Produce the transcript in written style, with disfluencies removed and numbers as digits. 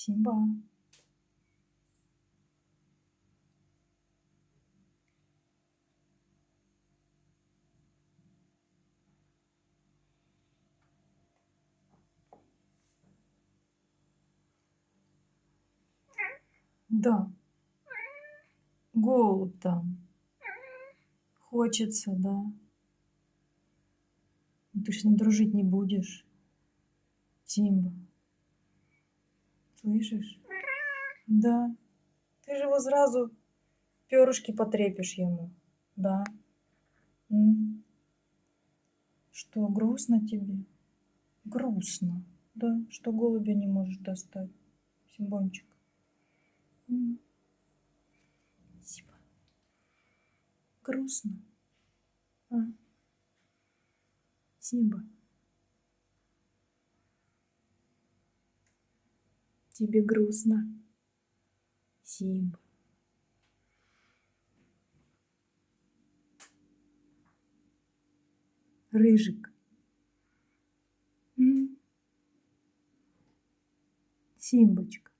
Симба. Да. Голубь там. Хочется, да. Ну, ты ж с ним дружить не будешь. Симба. Слышишь? Да. Ты же его сразу перышки потрепишь ему. Да. Что, грустно тебе? Грустно. Да, что голубя не можешь достать. Симбончик. Симба. Грустно. А? Симба. Тебе грустно? Симба. Рыжик. Симбочка.